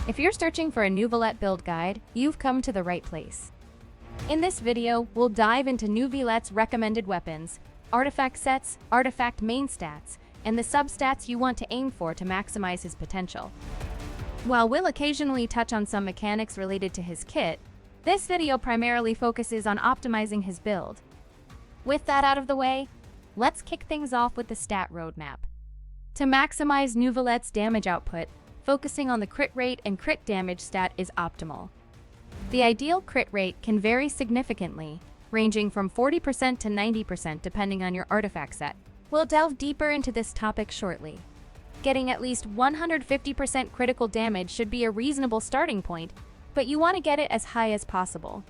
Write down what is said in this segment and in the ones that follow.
If you're searching for a Neuvillette build guide, you've come to the right place. In this video, we'll dive into Neuvillette's recommended weapons, artifact sets, artifact main stats, and the substats you want to aim for to maximize his potential. While we'll occasionally touch on some mechanics related to his kit, this video primarily focuses on optimizing his build. With that out of the way, let's kick things off with the stat roadmap. To maximize Neuvillette's damage output, focusing on the crit rate and crit damage stat is optimal. The ideal crit rate can vary significantly, ranging from 40% to 90% depending on your artifact set. We'll delve deeper into this topic shortly. Getting at least 150% critical damage should be a reasonable starting point, but you want to get it as high as possible.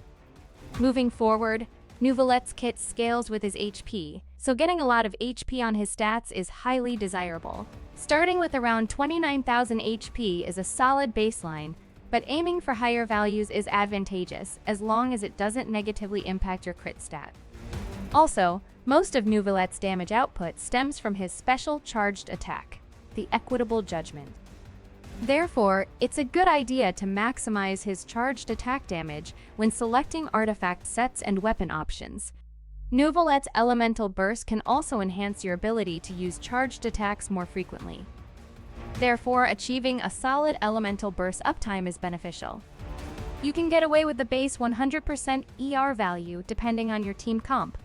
Moving forward, Neuvillette's kit scales with his HP, so getting a lot of HP on his stats is highly desirable. Starting with around 29,000 HP is a solid baseline, but aiming for higher values is advantageous as long as it doesn't negatively impact your crit stat. Also, most of Neuvillette's damage output stems from his special charged attack, the Equitable Judgment. Therefore, it's a good idea to maximize his charged attack damage when selecting artifact sets and weapon options. Neuvillette's Elemental Burst can also enhance your ability to use charged attacks more frequently. Therefore, achieving a solid Elemental Burst uptime is beneficial. You can get away with the base 100% ER value depending on your team comp,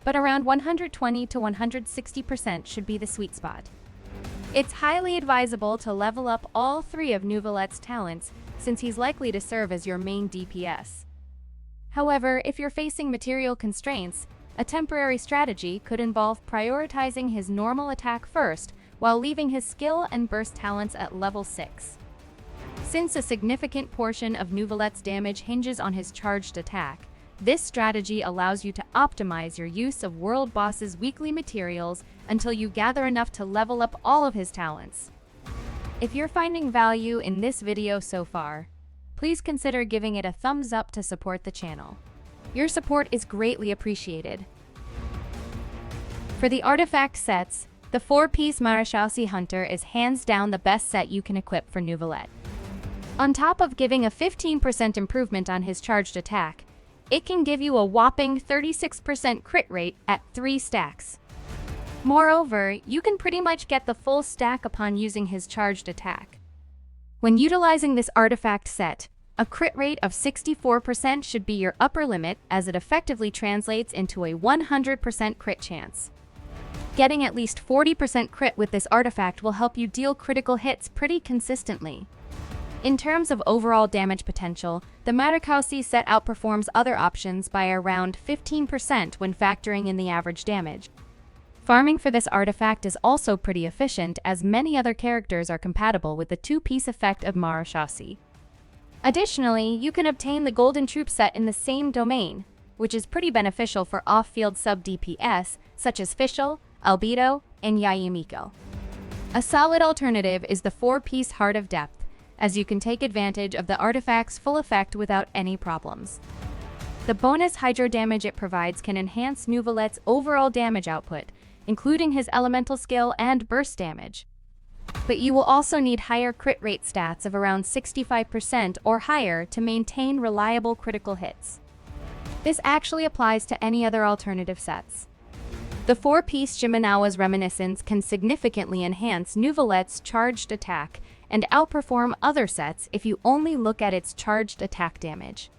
but around 120 to 160% should be the sweet spot. It's highly advisable to level up all three of Neuvillette's talents since he's likely to serve as your main DPS. However, if you're facing material constraints, a temporary strategy could involve prioritizing his normal attack first while leaving his skill and burst talents at level 6. Since a significant portion of Neuvillette's damage hinges on his charged attack, this strategy allows you to optimize your use of World Boss's weekly materials until you gather enough to level up all of his talents. If you're finding value in this video so far, please consider giving it a thumbs up to support the channel. Your support is greatly appreciated. For the artifact sets, the 4-piece Maréchaussée Hunter is hands down the best set you can equip for Neuvillette. On top of giving a 15% improvement on his charged attack, it can give you a whopping 36% crit rate at 3 stacks. Moreover, you can pretty much get the full stack upon using his charged attack. When utilizing this artifact set, a crit rate of 64% should be your upper limit as it effectively translates into a 100% crit chance. Getting at least 40% crit with this artifact will help you deal critical hits pretty consistently. In terms of overall damage potential, the Maréchaussée set outperforms other options by around 15% when factoring in the average damage. Farming for this artifact is also pretty efficient as many other characters are compatible with the 2-piece effect of Maréchaussée. Additionally, you can obtain the Golden Troop set in the same domain, which is pretty beneficial for off-field sub-DPS such as Fischl, Albedo, and Yayimiko. A solid alternative is the 4-piece Heart of Depth, as you can take advantage of the artifact's full effect without any problems. The bonus hydro damage it provides can enhance Neuvillette's overall damage output, including his elemental skill and burst damage. But you will also need higher crit rate stats of around 65% or higher to maintain reliable critical hits. This actually applies to any other alternative sets. The 4-piece Shimenawa's Reminiscence can significantly enhance Neuvillette's charged attack and outperform other sets if you only look at its charged attack damage.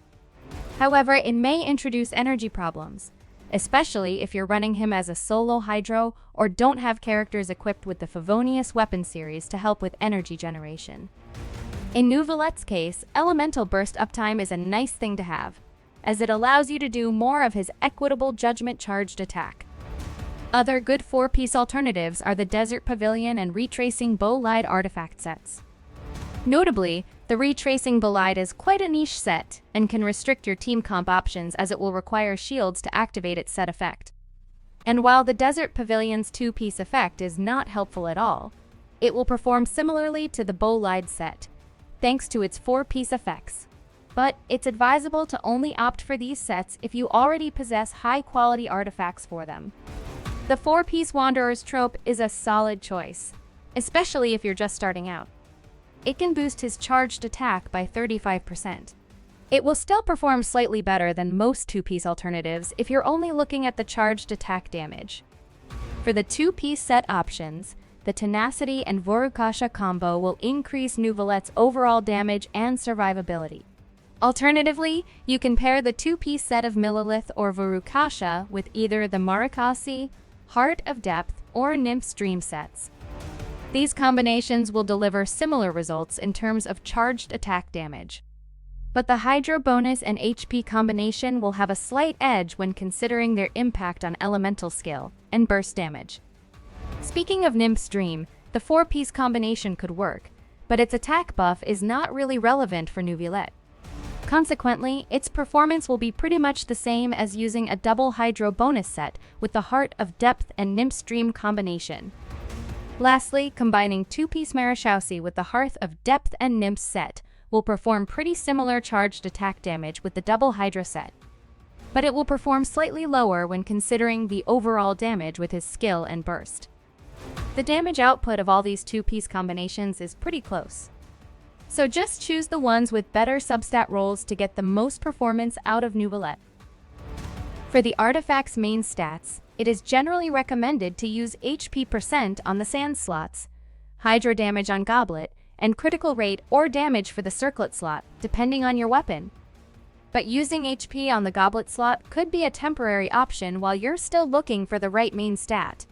However, it may introduce energy problems, especially if you're running him as a solo hydro or don't have characters equipped with the Favonius weapon series to help with energy generation. In Neuvillette's case, Elemental Burst uptime is a nice thing to have, as it allows you to do more of his Equitable Judgment charged attack. Other good 4-piece alternatives are the Desert Pavilion and Retracing Bolide artifact sets. Notably, the Retracing Bolide is quite a niche set and can restrict your team comp options as it will require shields to activate its set effect. And while the Desert Pavilion's 2-piece effect is not helpful at all, it will perform similarly to the Bolide set, thanks to its 4-piece effects. But it's advisable to only opt for these sets if you already possess high-quality artifacts for them. The 4-piece Wanderer's trope is a solid choice, especially if you're just starting out. it can boost his charged attack by 35%. It will still perform slightly better than most two-piece alternatives if you're only looking at the charged attack damage. For the two-piece set options, the Tenacity and Vorukasha combo will increase Neuvillette's overall damage and survivability. Alternatively, you can pair the two-piece set of Millilith or Vorukasha with either the Marikasi, Heart of Depth, or Nymph's Dream sets. These combinations will deliver similar results in terms of charged attack damage. But the Hydro bonus and HP combination will have a slight edge when considering their impact on elemental skill and burst damage. Speaking of Nymph's Dream, the four-piece combination could work, but its attack buff is not really relevant for Neuvillette. Consequently, its performance will be pretty much the same as using a double Hydro bonus set with the Heart of Depth and Nymph's Dream combination. Lastly, combining two-piece Marishausi with the Hearth of Depth and Nymph's set will perform pretty similar charged attack damage with the double Hydro set. But it will perform slightly lower when considering the overall damage with his skill and burst. The damage output of all these two-piece combinations is pretty close. So just choose the ones with better substat rolls to get the most performance out of Neuvillette. For the artifact's main stats, it is generally recommended to use HP % on the sand slots, Hydro damage on Goblet, and critical rate or damage for the circlet slot, depending on your weapon. But using HP on the Goblet slot could be a temporary option while you're still looking for the right main stat.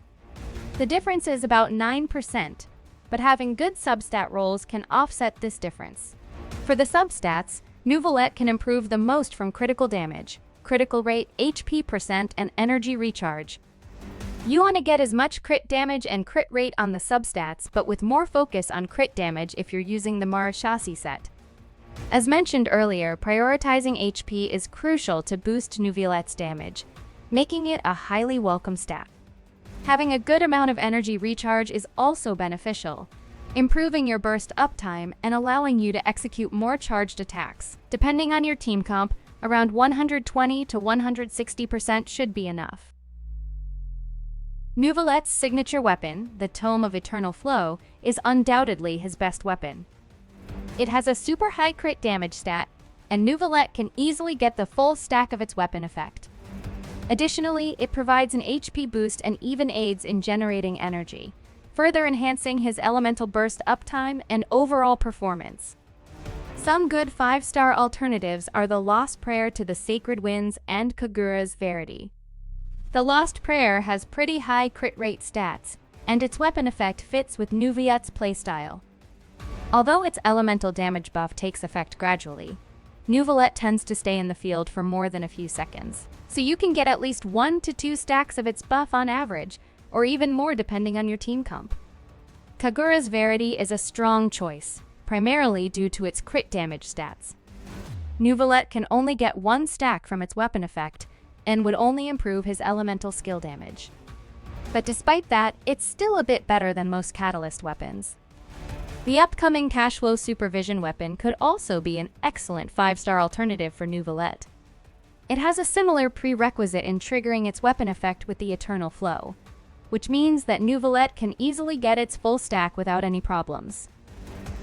The difference is about 9%, but having good substat rolls can offset this difference. For the substats, Neuvillette can improve the most from critical damage, critical rate, HP %, and energy recharge. You want to get as much crit damage and crit rate on the substats, but with more focus on crit damage if you're using the Marishausi set. As mentioned earlier, prioritizing HP is crucial to boost Neuvillette's damage, making it a highly welcome stat. Having a good amount of energy recharge is also beneficial, improving your burst uptime and allowing you to execute more charged attacks. Depending on your team comp, around 120 to 160% should be enough. Neuvillette's signature weapon, the Tome of Eternal Flow, is undoubtedly his best weapon. It has a super high crit damage stat, and Neuvillette can easily get the full stack of its weapon effect. Additionally, it provides an HP boost and even aids in generating energy, further enhancing his elemental burst uptime and overall performance. Some good 5-star alternatives are the Lost Prayer to the Sacred Winds and Kagura's Verity. The Lost Prayer has pretty high crit rate stats, and its weapon effect fits with Neuvillette's playstyle. Although its elemental damage buff takes effect gradually, Neuvillette tends to stay in the field for more than a few seconds, so you can get at least 1 to 2 stacks of its buff on average, or even more depending on your team comp. Kagura's Verity is a strong choice, primarily due to its crit damage stats. Neuvillette can only get 1 stack from its weapon effect, and would only improve his elemental skill damage. But despite that, it's still a bit better than most Catalyst weapons. The upcoming Cashflow Supervision weapon could also be an excellent 5-star alternative for Neuvillette. It has a similar prerequisite in triggering its weapon effect with the Eternal Flow, which means that Neuvillette can easily get its full stack without any problems.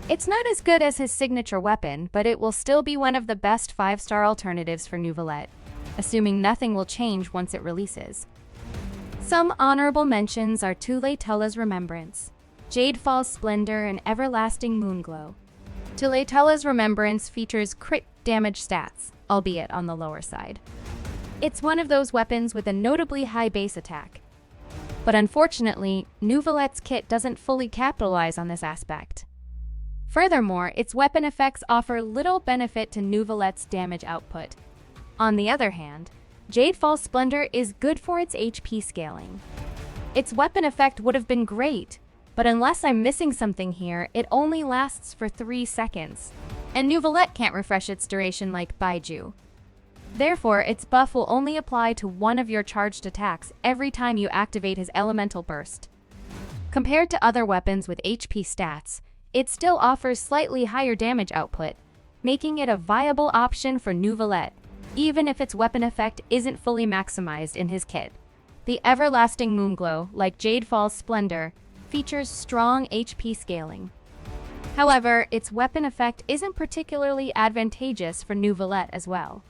It's not as good as his signature weapon, but it will still be one of the best 5-star alternatives for Neuvillette, assuming nothing will change once it releases. Some honorable mentions are Tuletulla's Remembrance, Jadefall's Splendor, and Everlasting Moonglow. Tuletulla's Remembrance features crit damage stats, albeit on the lower side. It's one of those weapons with a notably high base attack. But unfortunately, Neuvillette's kit doesn't fully capitalize on this aspect. Furthermore, its weapon effects offer little benefit to Neuvillette's damage output. On the other hand, Jadefall's Splendor is good for its HP scaling. Its weapon effect would have been great, but unless I'm missing something here, it only lasts for 3 seconds, and Neuvillette can't refresh its duration like Baiju. Therefore, its buff will only apply to one of your charged attacks every time you activate his elemental burst. Compared to other weapons with HP stats, it still offers slightly higher damage output, making it a viable option for Neuvillette, even if its weapon effect isn't fully maximized in his kit. The Everlasting Moonglow, like Jadefall's Splendor, features strong HP scaling. However, its weapon effect isn't particularly advantageous for Neuvillette as well.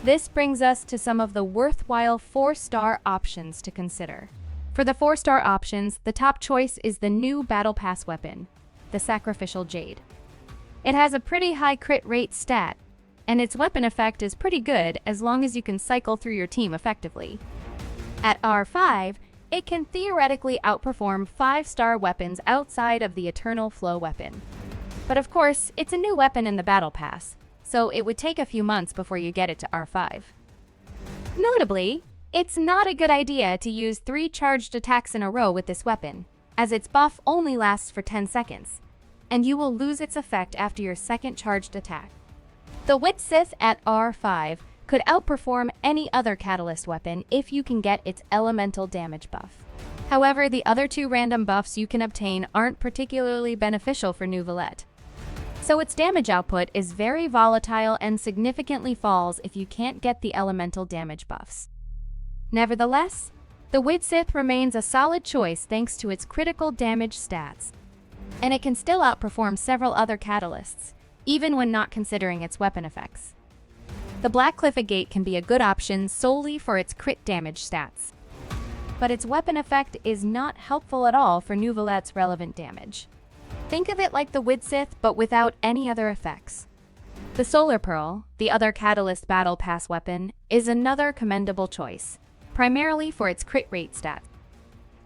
This brings us to some of the worthwhile 4-star options to consider. For the 4-star options, the top choice is the new Battle Pass weapon, the Sacrificial Jade. It has a pretty high crit rate stat, and its weapon effect is pretty good as long as you can cycle through your team effectively. At R5, it can theoretically outperform 5-star weapons outside of the Eternal Flow weapon. But of course, it's a new weapon in the Battle Pass, so it would take a few months before you get it to R5. Notably, it's not a good idea to use 3 charged attacks in a row with this weapon, as its buff only lasts for 10 seconds, and you will lose its effect after your second charged attack. The Widsith at R5 could outperform any other Catalyst weapon if you can get its elemental damage buff. However, the other 2 random buffs you can obtain aren't particularly beneficial for Neuvillette. So its damage output is very volatile and significantly falls if you can't get the elemental damage buffs. Nevertheless, the Widsith remains a solid choice thanks to its critical damage stats, and it can still outperform several other Catalysts, even when not considering its weapon effects. The Black Cliff Agate can be a good option solely for its crit damage stats, but its weapon effect is not helpful at all for Neuvillette's relevant damage. Think of it like the Widsith, but without any other effects. The Solar Pearl, the other Catalyst Battle Pass weapon, is another commendable choice, primarily for its crit rate stat.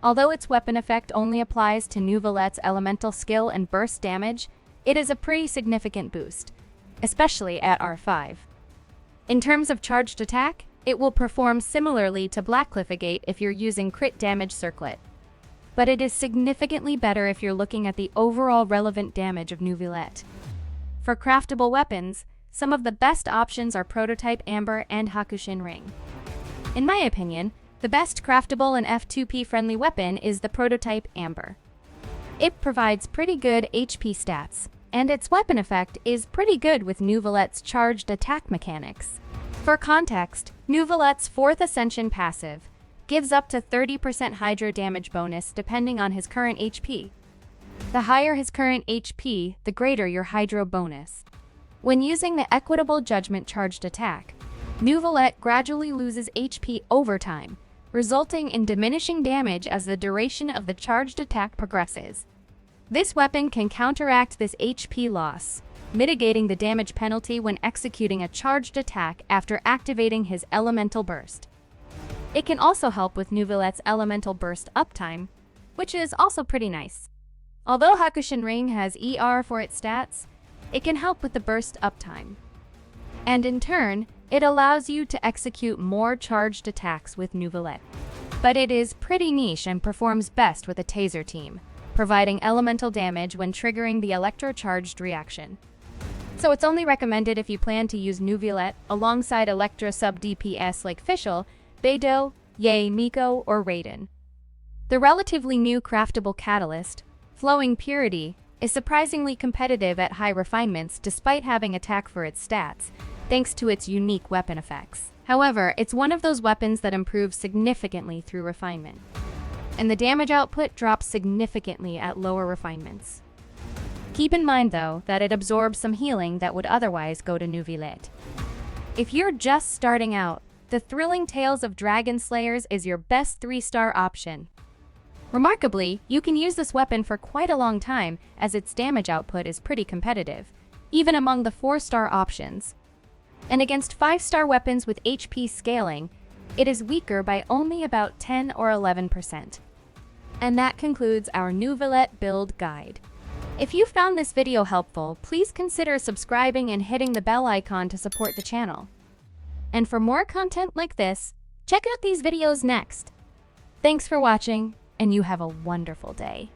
Although its weapon effect only applies to Neuvillette's elemental skill and burst damage, it is a pretty significant boost, especially at R5. In terms of charged attack, it will perform similarly to Black Cliff Agate if you're using crit damage circlet. But it is significantly better if you're looking at the overall relevant damage of Neuvillette. For craftable weapons, some of the best options are Prototype Amber and Hakushin Ring. In my opinion, the best craftable and F2P friendly weapon is the Prototype Amber. It provides pretty good HP stats, and its weapon effect is pretty good with Neuvillette's charged attack mechanics. For context, Neuvillette's 4th Ascension passive gives up to 30% Hydro damage bonus depending on his current HP. The higher his current HP, the greater your Hydro bonus. When using the Equitable Judgment charged attack, Neuvillette gradually loses HP over time, resulting in diminishing damage as the duration of the charged attack progresses. This weapon can counteract this HP loss, mitigating the damage penalty when executing a charged attack after activating his Elemental Burst. It can also help with Neuvillette's Elemental Burst uptime, which is also pretty nice. Although Hakushin Ring has ER for its stats, it can help with the burst uptime. And in turn, it allows you to execute more charged attacks with Neuvillette. But it is pretty niche and performs best with a Taser team, providing elemental damage when triggering the electro-charged reaction. So it's only recommended if you plan to use Neuvillette alongside Electra sub-DPS like Fischl, Beidou, Ye, Miko, or Raiden. The relatively new craftable Catalyst, Flowing Purity, is surprisingly competitive at high refinements despite having attack for its stats, thanks to its unique weapon effects. However, it's one of those weapons that improves significantly through refinement, and the damage output drops significantly at lower refinements. Keep in mind, though, that it absorbs some healing that would otherwise go to Neuvillette. If you're just starting out, the Thrilling Tales of Dragon Slayers is your best 3-star option. Remarkably, you can use this weapon for quite a long time as its damage output is pretty competitive, even among the 4-star options. And against 5-star weapons with HP scaling, it is weaker by only about 10 or 11%. And that concludes our Neuvillette build guide. If you found this video helpful, please consider subscribing and hitting the bell icon to support the channel. And for more content like this, check out these videos next. Thanks for watching, and you have a wonderful day.